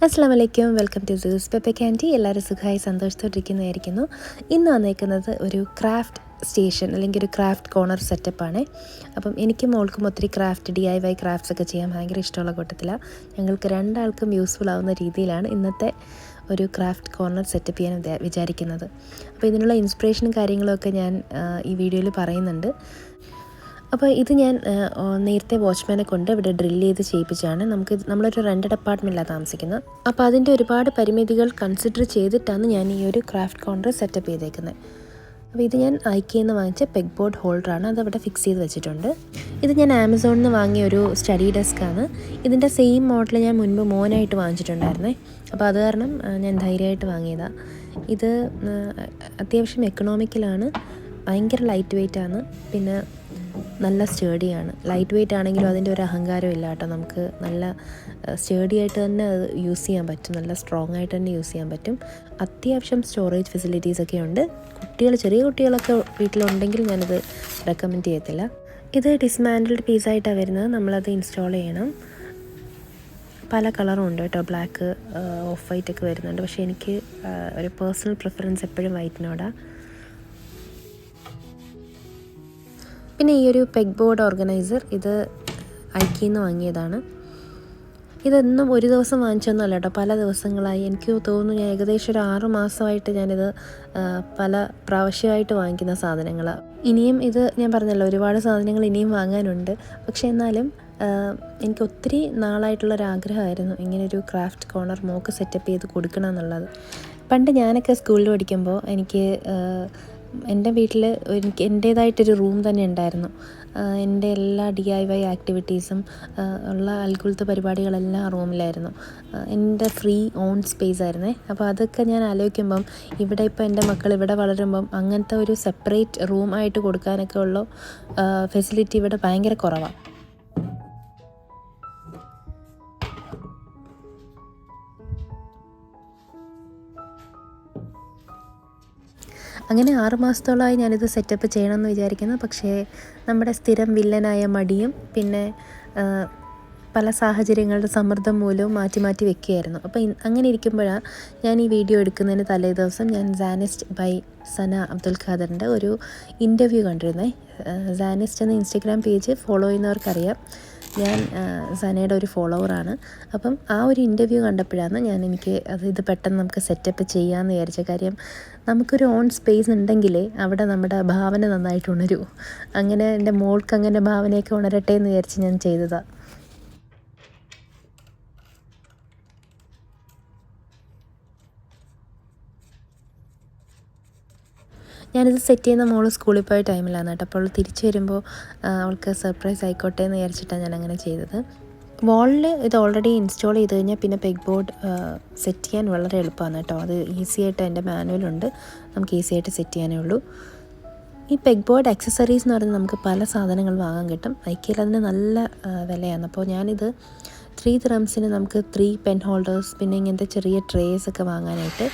അസ്സലാമു അലൈക്കും, welcome to സൂസ് Peppa candy. എല്ലാവരും സുഖമായി സന്തോഷത്തോട്ടിരിക്കുന്നതായിരിക്കുന്നു. ഇന്ന് വന്നേക്കുന്നത് ഒരു ക്രാഫ്റ്റ് സ്റ്റേഷൻ അല്ലെങ്കിൽ ഒരു ക്രാഫ്റ്റ് കോർണർ സെറ്റപ്പാണ്. അപ്പം എനിക്കും മോൾക്കും ഒത്തിരി ക്രാഫ്റ്റ് DIY ക്രാഫ്റ്റ്സ് ഒക്കെ ചെയ്യാൻ ഭയങ്കര ഇഷ്ടമുള്ള കൂട്ടത്തിലാണ്. ഞങ്ങൾക്ക് രണ്ടാൾക്കും യൂസ്ഫുൾ ആവുന്ന രീതിയിലാണ് ഇന്നത്തെ ഒരു ക്രാഫ്റ്റ് കോർണർ സെറ്റപ്പ് ചെയ്യാൻ വിചാരിക്കുന്നത്. അപ്പോൾ ഇതിനുള്ള ഇൻസ്പിറേഷനും കാര്യങ്ങളൊക്കെ ഞാൻ ഈ വീഡിയോയിൽ പറയുന്നുണ്ട്. അപ്പോൾ ഇത് ഞാൻ നേരത്തെ വാച്ച്മാനെ കൊണ്ട് ഇവിടെ ഡ്രില്ല് ചെയ്ത് ചെയ്യിപ്പിച്ചാണ്. നമ്മളൊരു റെൻറ്റഡ് അപ്പാർട്ട്മെൻറ്റിലാണ് താമസിക്കുന്നത്. അപ്പോൾ അതിൻ്റെ ഒരുപാട് പരിമിതികൾ കൺസിഡർ ചെയ്തിട്ടാണ് ഞാൻ ഈ ഒരു ക്രാഫ്റ്റ് കോർണർ സെറ്റപ്പ് ചെയ്തേക്കുന്നത്. അപ്പോൾ ഇത് ഞാൻ ഐക്കിയിൽ നിന്ന് വാങ്ങിച്ച പെഗ് ബോർഡ് ഹോൾഡറാണ്, അതവിടെ ഫിക്സ് ചെയ്ത് വെച്ചിട്ടുണ്ട്. ഇത് ഞാൻ ആമസോണിൽ നിന്ന് വാങ്ങിയ ഒരു സ്റ്റഡി ഡെസ്ക്കാണ്. ഇതിൻ്റെ സെയിം മോഡൽ ഞാൻ മുൻപ് മോനായിട്ട് വാങ്ങിച്ചിട്ടുണ്ടായിരുന്നേ. അപ്പോൾ അത് കാരണം ഞാൻ ധൈര്യമായിട്ട് വാങ്ങിയതാണ്. ഇത് അത്യാവശ്യം എക്കണോമിക്കലാണ്, ഭയങ്കര ലൈറ്റ് വെയ്റ്റാണ്, പിന്നെ നല്ല സ്റ്റേഡിയാണ്. ലൈറ്റ് വെയ്റ്റ് ആണെങ്കിലും അതിൻ്റെ ഒരു അഹങ്കാരം ഇല്ല കേട്ടോ. നമുക്ക് നല്ല സ്റ്റേഡിയായിട്ട് തന്നെ അത് യൂസ് ചെയ്യാൻ പറ്റും, നല്ല സ്ട്രോങ് ആയിട്ട് തന്നെ യൂസ് ചെയ്യാൻ പറ്റും. അത്യാവശ്യം സ്റ്റോറേജ് ഫെസിലിറ്റീസൊക്കെ ഉണ്ട്. ചെറിയ കുട്ടികളൊക്കെ വീട്ടിലുണ്ടെങ്കിൽ ഞാനിത് റെക്കമെൻഡ് ചെയ്യത്തില്ല. ഇത് ഡിസ്മാൻഡിൽഡ് പീസായിട്ടാണ് വരുന്നത്. നമ്മളത് ഇൻസ്റ്റാൾ ചെയ്യണം. പല കളറും ഉണ്ട് കേട്ടോ, ബ്ലാക്ക്, ഓഫ് വൈറ്റ് ഒക്കെ വരുന്നുണ്ട്. പക്ഷേ എനിക്ക് ഒരു പേഴ്സണൽ പ്രിഫറൻസ് എപ്പോഴും വൈറ്റിനോടാണ്. പിന്നെ ഈ ഒരു പെഗ് ബോർഡ് ഓർഗനൈസർ ഇത് ഐക്കിയിൽ നിന്ന് വാങ്ങിയതാണ്. ഇതൊന്നും ഒരു ദിവസം വാങ്ങിച്ചൊന്നുമല്ല കേട്ടോ, പല ദിവസങ്ങളായി. എനിക്ക് തോന്നുന്നു ഞാൻ ഏകദേശം ഒരു 6 മാസമായിട്ട് ഞാനിത് പല പ്രാവശ്യമായിട്ട് വാങ്ങിക്കുന്ന സാധനങ്ങളാണ്. ഇനിയും ഇത് ഞാൻ പറഞ്ഞല്ലോ, ഒരുപാട് സാധനങ്ങൾ ഇനിയും വാങ്ങാനുണ്ട്. പക്ഷേ എന്നാലും എനിക്ക് ഒത്തിരി നാളായിട്ടുള്ളൊരാഗ്രഹമായിരുന്നു ഇങ്ങനൊരു ക്രാഫ്റ്റ് കോർണർ മോക്ക് സെറ്റപ്പ് ചെയ്ത് കൊടുക്കണം എന്നുള്ളത്. പണ്ട് ഞാനൊക്കെ സ്കൂളിൽ പഠിക്കുമ്പോൾ എനിക്ക് എൻ്റെ വീട്ടിൽ എൻ്റേതായിട്ടൊരു റൂം തന്നെ ഉണ്ടായിരുന്നു. എൻ്റെ എല്ലാ DIY ആക്ടിവിറ്റീസും ഉള്ള അൽകുലത്തെ പരിപാടികളെല്ലാം റൂമിലായിരുന്നു. എൻ്റെ ഫ്രീ ഓൺ സ്പേസ് ആയിരുന്നേ. അപ്പോൾ അതൊക്കെ ഞാൻ ആലോചിക്കുമ്പം ഇവിടെ ഇപ്പോൾ എൻ്റെ മക്കൾ ഇവിടെ വളരുമ്പം അങ്ങനത്തെ ഒരു സെപ്പറേറ്റ് റൂമായിട്ട് കൊടുക്കാനൊക്കെ ഉള്ള ഫെസിലിറ്റി ഇവിടെ ഭയങ്കര കുറവാണ്. അങ്ങനെ 6 മാസത്തോളമായി ഞാനിത് സെറ്റപ്പ് ചെയ്യണമെന്ന് വിചാരിക്കുന്നു. പക്ഷേ നമ്മുടെ സ്ഥിരം വില്ലനായ മടിയും പിന്നെ പല സാഹചര്യങ്ങളുടെ സമ്മർദ്ദം മൂലവും മാറ്റി വെക്കുകയായിരുന്നു. അപ്പോൾ അങ്ങനെ ഇരിക്കുമ്പോഴാണ് ഞാൻ ഈ വീഡിയോ എടുക്കുന്നതിന് തലേ ദിവസം ഞാൻ സാനിസ്റ്റ് ബൈ സന അബ്ദുൽ ഖാദറിൻ്റെ ഒരു ഇൻ്റർവ്യൂ കണ്ടിരുന്നേ. സാനിസ്റ്റ് എന്ന ഇൻസ്റ്റഗ്രാം പേജ് ഫോളോ ചെയ്യുന്നവർക്കറിയാം, ഞാൻ സനയുടെ ഒരു ഫോളോവറാണ്. അപ്പം ആ ഒരു ഇൻ്റർവ്യൂ കണ്ടപ്പോഴാണ് ഇത് പെട്ടെന്ന് നമുക്ക് സെറ്റപ്പ് ചെയ്യാമെന്ന് വിചാരിച്ച കാര്യം. നമുക്കൊരു ഓൺ സ്പേസ് ഉണ്ടെങ്കിലേ അവിടെ നമ്മുടെ ഭാവന നന്നായിട്ട് ഉണരൂ. അങ്ങനെ എൻ്റെ മോൾക്ക് അങ്ങനെ ഭാവനയൊക്കെ ഉണരട്ടെ എന്ന് വിചാരിച്ച് ഞാൻ ചെയ്തതാണ്. ഞാനിത് സെറ്റ് ചെയ്യുന്ന മോള് സ്കൂളിൽ പോയ ടൈമിലാണ് കേട്ടോ. അപ്പോൾ അവൾ തിരിച്ചു വരുമ്പോൾ അവൾക്ക് സർപ്രൈസ് ആയിക്കോട്ടെ എന്ന് വിചാരിച്ചിട്ടാണ് ഞാൻ അങ്ങനെ ചെയ്തത്. വാളിൽ ഇത് ഓൾറെഡി ഇൻസ്റ്റാൾ ചെയ്ത് കഴിഞ്ഞാൽ പിന്നെ പെഗ് ബോർഡ് സെറ്റ് ചെയ്യാൻ വളരെ എളുപ്പമാണ് കേട്ടോ. അത് ഈസിയായിട്ട് എൻ്റെ മാനുവലുണ്ട്, നമുക്ക് ഈസിയായിട്ട് സെറ്റ് ചെയ്യാനേ ഉള്ളൂ. ഈ പെഗ് ബോർഡ് ആക്സസറീസ് എന്ന് പറയുന്നത് നമുക്ക് പല സാധനങ്ങൾ വാങ്ങാൻ കിട്ടും. ഐക്കിയിൽ അതിന് നല്ല വിലയാണ്. അപ്പോൾ ഞാനിത് 3 dirhamsന് നമുക്ക് 3 പെൻ ഹോൾഡേഴ്സ് പിന്നെ ഇങ്ങനത്തെ ചെറിയ ട്രേസ് ഒക്കെ വാങ്ങാനായിട്ട്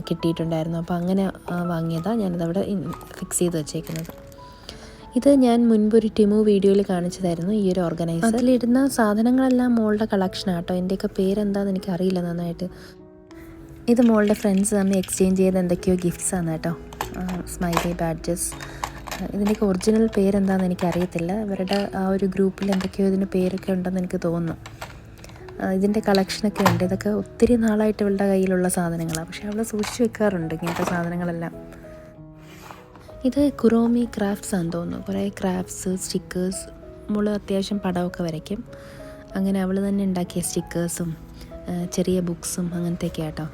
കിട്ടിയിട്ടുണ്ടായിരുന്നു. അപ്പോൾ അങ്ങനെ വാങ്ങിയതാണ്. ഞാനിതവിടെ ഫിക്സ് ചെയ്ത് വെച്ചേക്കുന്നത്. ഇത് ഞാൻ മുൻപൊരു ടിമു വീഡിയോയിൽ കാണിച്ചതായിരുന്നു ഈ ഒരു ഓർഗനൈസർ. അതിലിടുന്ന സാധനങ്ങളെല്ലാം മോളുടെ കളക്ഷനാണ് കേട്ടോ. എൻ്റെയൊക്കെ പേരെന്താണെന്ന് എനിക്കറിയില്ല നന്നായിട്ട്. ഇത് മോളുടെ ഫ്രണ്ട്സ് തമ്മിൽ എക്സ്ചേഞ്ച് ചെയ്ത് എന്തൊക്കെയോ ഗിഫ്റ്റ്സാണ് കേട്ടോ, സ്മൈലി ബാഡ്ജസ്. ഇതിൻ്റെയൊക്കെ ഒറിജിനൽ പേരെന്താണെന്ന് എനിക്കറിയത്തില്ല. ഇവരുടെ ആ ഒരു ഗ്രൂപ്പിൽ എന്തൊക്കെയോ ഇതിന് പേരൊക്കെ ഉണ്ടെന്ന് എനിക്ക് തോന്നുന്നു. ഇതിൻ്റെ കളക്ഷനൊക്കെ ഉണ്ട്. ഇതൊക്കെ ഒത്തിരി നാളായിട്ട് ഇവളുടെ കയ്യിലുള്ള സാധനങ്ങളാണ്, പക്ഷേ അവൾ സൂക്ഷിച്ച് വെക്കാറുണ്ട് ഇങ്ങനത്തെ സാധനങ്ങളെല്ലാം. ഇത് കുറോമി ക്രാഫ്റ്റ്സ് ആണെന്ന് തോന്നുന്നു. കുറേ ക്രാഫ്റ്റ്സ്, സ്റ്റിക്കേഴ്സ്. മോൾ അത്യാവശ്യം പടമൊക്കെ വരയ്ക്കും. അങ്ങനെ അവൾ തന്നെ ഉണ്ടാക്കിയ സ്റ്റിക്കേഴ്സും ചെറിയ ബുക്സും അങ്ങനത്തെയൊക്കെ ആട്ടോ.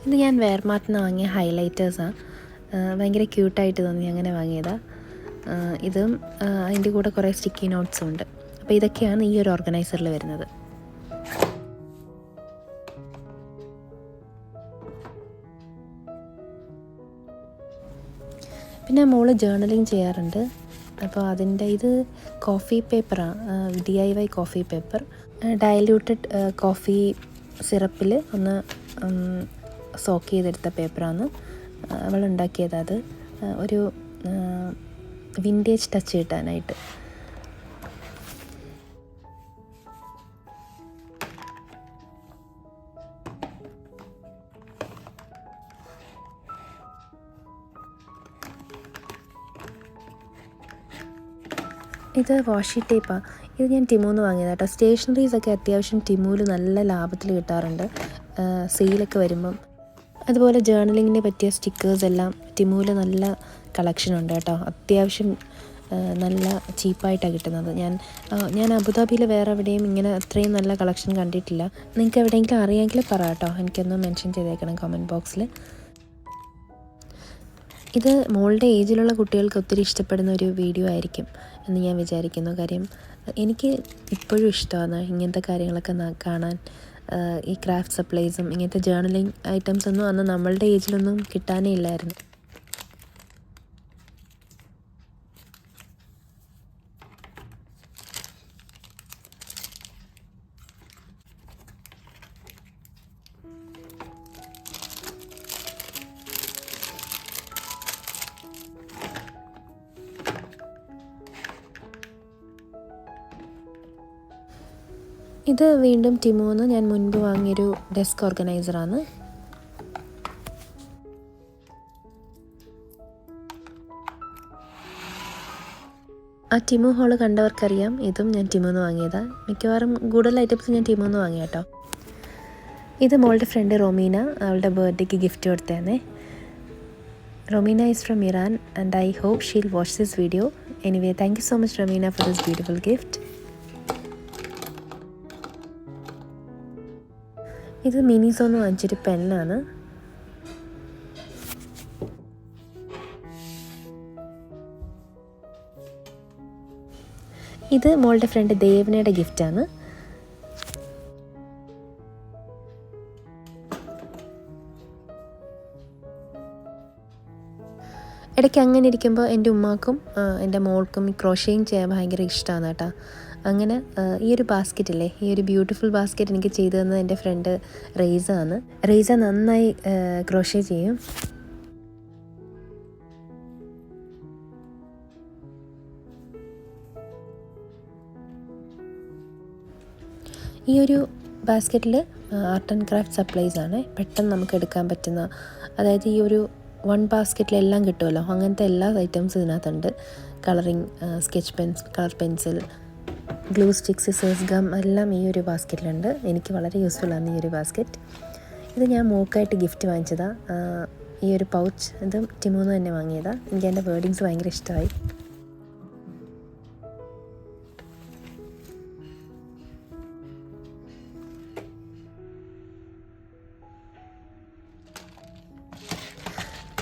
ഇത് ഞാൻ വെയർമാർട്ടിൽ നിന്ന് വാങ്ങിയ ഹൈലൈറ്റേഴ്സാണ്. ഭയങ്കര ക്യൂട്ടായിട്ട് തോന്നി, അങ്ങനെ വാങ്ങിയതാണ്. ഇതും അതിൻ്റെ കൂടെ കുറേ സ്റ്റിക്കി നോട്ട്സും ഉണ്ട്. അപ്പോൾ ഇതൊക്കെയാണ് ഈ ഒരു ഓർഗനൈസറിൽ വരുന്നത്. പിന്നെ മോള് ജേർണലിങ് ചെയ്യാറുണ്ട്. അപ്പോൾ ഇത് കോഫി പേപ്പറാണ്, DIY coffee paper. Diluted coffee സിറപ്പിൽ ഒന്ന് സോക്ക് ചെയ്തെടുത്ത പേപ്പറാണ് അവൾ ഉണ്ടാക്കിയത്. അത് ഒരു വിൻറ്റേജ് ടച്ച് കിട്ടാനായിട്ട്. ഇത് വാഷി ടേപ്പാണ്. ഇത് ഞാൻ ടിമൂന്ന് വാങ്ങിയത് കേട്ടോ. സ്റ്റേഷനറീസൊക്കെ അത്യാവശ്യം ടിമൂല് നല്ല ലാഭത്തിൽ കിട്ടാറുണ്ട് സെയിലൊക്കെ വരുമ്പം. അതുപോലെ ജേർണലിങ്ങിന് പറ്റിയ സ്റ്റിക്കേഴ്സ് എല്ലാം ടിമൂല് നല്ല കളക്ഷൻ ഉണ്ട് കേട്ടോ. അത്യാവശ്യം നല്ല ചീപ്പായിട്ടാണ് കിട്ടുന്നത്. ഞാൻ അബുദാബിയിൽ വേറെ എവിടെയും ഇങ്ങനെ അത്രയും നല്ല കളക്ഷൻ കണ്ടിട്ടില്ല. നിങ്ങൾക്ക് എവിടെയെങ്കിലും അറിയാമെങ്കിൽ പറ കേട്ടോ, എനിക്കൊന്ന് മെൻഷൻ ചെയ്തേക്കണം കമൻറ്റ് ബോക്സിൽ. ഇത് മോളുടെ ഏജിലുള്ള കുട്ടികൾക്ക് ഒത്തിരി ഇഷ്ടപ്പെടുന്ന ഒരു വീഡിയോ ആയിരിക്കും എന്ന് ഞാൻ വിചാരിക്കുന്നു. കാര്യം എനിക്ക് ഇപ്പോഴും ഇഷ്ടമാണ് ഇങ്ങനത്തെ കാര്യങ്ങളൊക്കെ കാണാൻ. ഈ ക്രാഫ്റ്റ് സപ്ലൈസും ഇങ്ങനത്തെ ജേർണലിങ് ഐറ്റംസൊന്നും അന്ന് നമ്മളുടെ ഏജിലൊന്നും കിട്ടാനേ ഇല്ലായിരുന്നു. ഇത് വീണ്ടും ടിമൂന്ന് ഞാൻ മുൻപ് വാങ്ങിയൊരു ഡെസ്ക് ഓർഗനൈസറാണ്. ആ ടിമു ഹോള് കണ്ടവർക്കറിയാം, ഇതും ഞാൻ ടിമൂന്ന് വാങ്ങിയതാണ്. മിക്കവാറും കൂടുതൽ ഐറ്റംസ് ഞാൻ ടിമൂന്ന് വാങ്ങിയ കേട്ടോ. ഇത് മോളുടെ ഫ്രണ്ട് റൊമീന അവളുടെ ബർത്ത്ഡേക്ക് ഗിഫ്റ്റ് കൊടുത്തതന്നെ. Romina is from Iran and I hope she'll watch this video. Anyway, thank you so much Romina for this beautiful gift. ഇത് മിനിസോന്ന് വാങ്ങിച്ചൊരു പെന്നാണ്. ഇത് മോളുടെ ഫ്രണ്ട് ദേവനയുടെ ഗിഫ്റ്റാണ്. ഇടയ്ക്ക് അങ്ങനെ ഇരിക്കുമ്പോൾ എൻ്റെ ഉമ്മാക്കും എൻ്റെ മോൾക്കും ഈ ക്രോഷേയിങ് ചെയ്യാൻ ഭയങ്കര ഇഷ്ടമാണ് കേട്ടോ. അങ്ങനെ ഈ ഒരു ബാസ്ക്കറ്റില്ലേ, ഈ ഒരു ബ്യൂട്ടിഫുൾ ബാസ്ക്കറ്റ് എനിക്ക് ചെയ്തു തന്നത് എൻ്റെ ഫ്രണ്ട് റെയ്സാണ്. റെയ്സ നന്നായി ക്രോഷേ ചെയ്യും. ഈ ഒരു ബാസ്ക്കറ്റിൽ ആർട്ട് ആൻഡ് ക്രാഫ്റ്റ് സപ്ലൈസ് ആണ്. പെട്ടെന്ന് നമുക്ക് എടുക്കാൻ പറ്റുന്ന, അതായത് ഈ ഒരു വൺ ബാസ്ക്കറ്റിലെല്ലാം കിട്ടുമല്ലോ, അങ്ങനത്തെ എല്ലാ ഐറ്റംസും ഇതിനകത്തുണ്ട്. Colouring sketch pens, colour pencil, glue sticks, scissors, gum എല്ലാം ഈ ഒരു ബാസ്ക്കറ്റിലുണ്ട്. എനിക്ക് വളരെ യൂസ്ഫുള്ളാണ് ഈ ഒരു ബാസ്ക്കറ്റ്. ഇത് ഞാൻ മോക്കായിട്ട് ഗിഫ്റ്റ് വാങ്ങിച്ചതാണ്. ഈ ഒരു പൗച്ച് ഇത് ടിമൂന്ന് തന്നെ വാങ്ങിയതാണ്. എനിക്ക് എൻ്റെ വേർഡിങ്സ് ഭയങ്കര ഇഷ്ടമായി.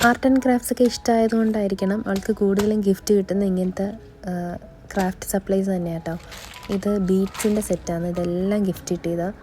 ആർട്ട് ആൻഡ് ക്രാഫ്റ്റ്സ് ഒക്കെ ഇഷ്ടമായതുകൊണ്ടായിരിക്കണം അവൾക്ക് കൂടുതലും ഗിഫ്റ്റ് കിട്ടുന്ന ഇങ്ങനത്തെ ക്രാഫ്റ്റ് സപ്ലൈസ് തന്നെയാണ് കേട്ടോ. ഇത് ബീഡ്സിൻ്റെ സെറ്റാണ്. ഇതെല്ലാം ഗിഫ്റ്റ് കിട്ടിയതാണ്.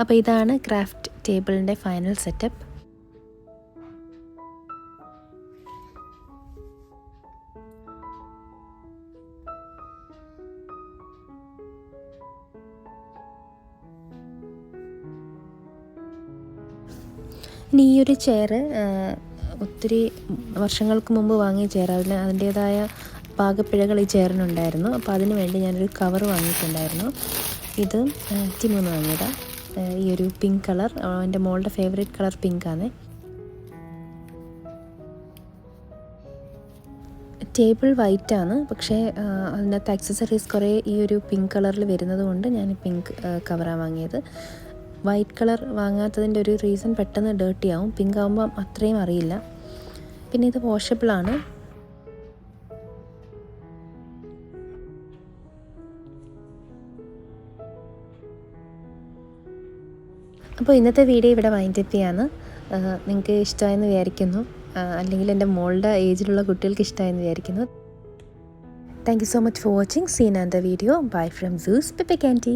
അപ്പോൾ ഇതാണ് ക്രാഫ്റ്റ് ടേബിളിൻ്റെ ഫൈനൽ സെറ്റപ്പ്. ഇനി ഈ ഒരു ചെയർ ഒത്തിരി വർഷങ്ങൾക്ക് മുമ്പ് വാങ്ങിയ ചെയറായിരുന്നു. അതിൻ്റേതായ പാകപ്പിഴകൾ ഈ ചെയറിനുണ്ടായിരുന്നു. അപ്പോൾ അതിന് വേണ്ടി ഞാനൊരു കവർ വാങ്ങിയിട്ടുണ്ടായിരുന്നു. ഇത് ടിമൂന്ന് വാങ്ങിയതാണ്. ഈ ഒരു പിങ്ക് കളർ, എൻ്റെ മോളുടെ ഫേവറേറ്റ് കളർ പിങ്കാണ്. ടേബിൾ വൈറ്റാണ്, പക്ഷേ അതിനകത്ത് ആക്സസറീസ് കുറേ ഈ ഒരു പിങ്ക് കളറിൽ വരുന്നത് കൊണ്ട് ഞാൻ പിങ്ക് കവറാണ് വാങ്ങിയത്. വൈറ്റ് കളർ വാങ്ങാത്തതിൻ്റെ ഒരു റീസൺ പെട്ടെന്ന് ഡേർട്ടി ആവും, പിങ്ക് ആകുമ്പം അത്രയും അറിയില്ല. പിന്നെ ഇത് വാഷബിളാണ്. അപ്പോൾ ഇന്നത്തെ വീഡിയോ ഇവിടെ വൈൻഡപ്പ് ചെയ്യാണ്. നിങ്ങൾക്ക് ഇഷ്ടമായെന്ന് വിചാരിക്കുന്നു, അല്ലെങ്കിൽ എൻ്റെ മോളുടെ ഏജിലുള്ള കുട്ടികൾക്ക് ഇഷ്ടമായെന്ന് വിചാരിക്കുന്നു. Thank you so much for watching. Seen and the video. Bye from സൂസ് പെപ്പെ കാൻറ്റി.